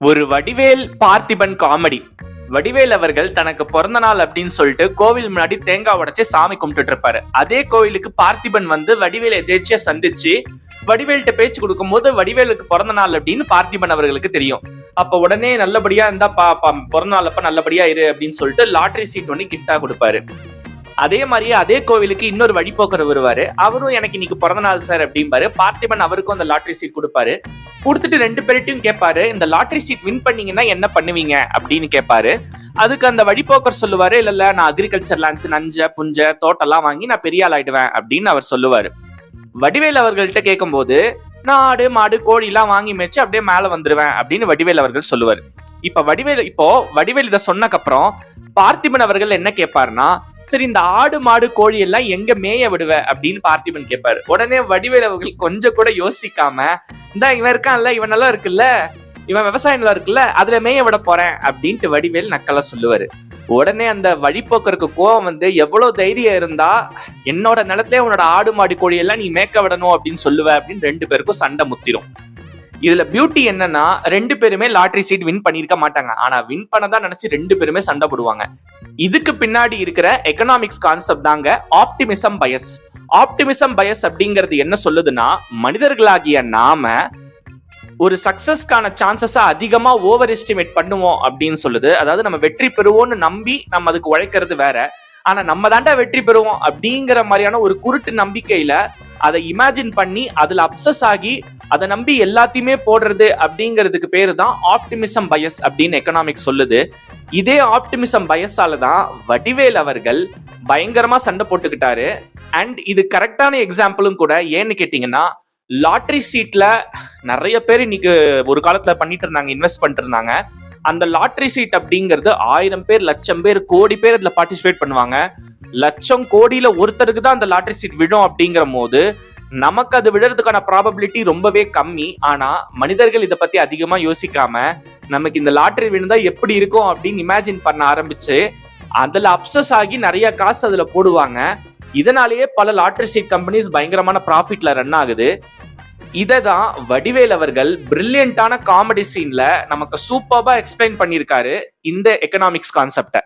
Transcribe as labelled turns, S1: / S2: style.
S1: ஒரு வடிவேல் பார்த்திபன் காமெடி. வடிவேல் அவர்கள் தனக்கு பிறந்த நாள் அப்படின்னு சொல்லிட்டு கோவில் முன்னாடி தேங்காய் உடைச்சு சாமி கும்பிட்டு இருப்பாரு. அதே கோவிலுக்கு பார்த்திபன் வந்து வடிவேல் எதேச்சியா சந்திச்சு வடிவேல்கிட்ட பேச்சு கொடுக்கும் போது வடிவேலுக்கு பிறந்த நாள் அப்படின்னு பார்த்திபன் அவர்களுக்கு தெரியும். அப்ப உடனே நல்லபடியா இருந்தா பிறந்த நாள் அப்ப நல்லபடியா இரு அப்படின்னு சொல்லிட்டு லாட்டரி சீட் ஒண்ணு கிஃப்டா கொடுப்பாரு. அதே மாதிரியே அதே கோவிலுக்கு இன்னொரு வழிபோக்கர் வருவாரு. அவரும் எனக்கு இன்னைக்கு பிறந்த நாள் சார் அப்படிம்பாரு. பார்த்திபன் அவருக்கும் அந்த லாட்டரி சீட் கொடுப்பாரு. கொடுத்துட்டு ரெண்டு பேர்ட்டையும் கேட்பாரு, இந்த லாட்டரி சீட் வின் பண்ணீங்கன்னா என்ன பண்ணுவீங்க அப்படின்னு கேட்பாரு. அதுக்கு அந்த வழிபோக்கர் சொல்லுவாரு, இல்ல நான் அக்ரிகல்ச்சர் லேண்ட்ஸ் நஞ்ச புஞ்ச தோட்டெல்லாம் வாங்கி நான் பெரிய ஆள் ஆயிடுவேன் அப்படின்னு அவர் சொல்லுவாரு. வடிவேல் அவர்கள்ட்ட கேட்கும் போது நான் ஆடு மாடு கோழி எல்லாம் வாங்கி மேய்ச்சு அப்படியே மேல வந்துருவேன் அப்படின்னு வடிவேல் அவர்கள் சொல்லுவாரு. இப்போ வடிவேல் இதை சொன்னக்கப்புறம் பார்த்திபன் அவர்கள் என்ன கேட்பாருன்னா, சரி இந்த ஆடு மாடு கோழி எல்லாம் எங்க மேய விடுவ அப்படின்னு பார்த்திபன் கேட்பாரு. உடனே வடிவேல் அவர்கள் கொஞ்சம் கூட யோசிக்காம, இந்த இவன் இருக்கான்ல, இவன் நல்லா இருக்குல்ல, இவன் விவசாயம் நல்லா இருக்குல்ல, அதுல மேய விட போறேன் அப்படின்ட்டு வடிவேல் நக்கலா சொல்லுவாரு. உடனே அந்த வழிபோக்கருக்கு கோவம் வந்து, எவ்வளவு தைரியம் இருந்தா என்னோட நிலத்திலே உன்னோட ஆடு மாடு கோழி எல்லாம் நீ மேய்க்க விடணும் அப்படின்னு சொல்லுவ அப்படின்னு ரெண்டு பேருக்கும் சண்டை முத்திரும். இதுல பியூட்டி என்னன்னா, ரெண்டு பேருமே லாட்டரி சீட் வின் பண்ணிருக்க மாட்டாங்க. ஆனா வின் பண்ணதான் நினைச்சு ரெண்டு பேருமே சண்டை போடுவாங்க. இதுக்கு பின்னாடி இருக்கிற எக்கனாமிக்ஸ் கான்செப்ட் தாங்க ஆப்டிமிசம் பயஸ். ஆப்டிமிசம் பயஸ் அப்படிங்கிறது என்ன சொல்லுதுன்னா, மனிதர்களாகிய நாம ஒரு சக்சஸ்க்கான சான்சஸா அதிகமா ஓவர் எஸ்டிமேட் பண்ணுவோம் அப்படின்னு சொல்லுது. அதாவது நம்ம வெற்றி பெறுவோம்னு நம்பி நம்ம அதுக்கு உழைக்கிறது வேற, ஆனா நம்ம தாண்டா வெற்றி பெறுவோம் அப்படிங்கிற மாதிரியான ஒரு குருட்டு நம்பிக்கையில அதை இமேஜின் பண்ணி அதுல அப்சஸ் ஆகி அதை நம்பி எல்லாத்தையுமே போடுறது அப்படிங்கிறதுக்கு பேரு தான் ஆப்டிமிசம் பயஸ் அப்படின்னு எக்கனாமிக்ஸ் சொல்லுது. இதே ஆப்டிமிசம் பயஸால தான் வடிவேல் அவர்கள் பயங்கரமா சண்டை போட்டுக்கிட்டாரு. அண்ட் இது கரெக்டான எக்ஸாம்பிளும் கூட. ஏன்னு கேட்டீங்கன்னா, லாட்டரி சீட்ல நிறைய பேர் இன்னைக்கு ஒரு காலத்துல பண்ணிட்டு இருந்தாங்க, இன்வெஸ்ட் பண்ணிட்டு இருந்தாங்க. அந்த லாட்டரி சீட் அப்படிங்கிறது 1000 பேர், லட்சம் பேர், கோடி பேர் இதுல பார்ட்டிசிபேட் பண்ணுவாங்க. லட்சம் கோடியில ஒருத்தருக்கு தான் அந்த லாட்டரி சீட் விடும் அப்படிங்கிற போது நமக்கு அது விடுறதுக்கான ப்ராபபிலிட்டி ரொம்பவே கம்மி. ஆனா மனிதர்கள் இதை பத்தி அதிகமா யோசிக்காம நமக்கு இந்த லாட்டரி விழுந்தா எப்படி இருக்கும் அப்படின்னு இமேஜின் பண்ண ஆரம்பிச்சு அதுல அப்சஸ் ஆகி நிறைய காசு அதுல போடுவாங்க. இதனாலேயே பல லாட்டரி சீட் கம்பெனிஸ் பயங்கரமான ப்ராஃபிட்ல ரன் ஆகுது. இததான் வடிவேல் அவர்கள் பிரில்லியண்டான காமெடி சீன்ல நமக்கு சூப்பர்பா எக்ஸ்பிளைன் பண்ணியிருக்காரு இந்த எக்கனாமிக்ஸ் கான்செப்ட.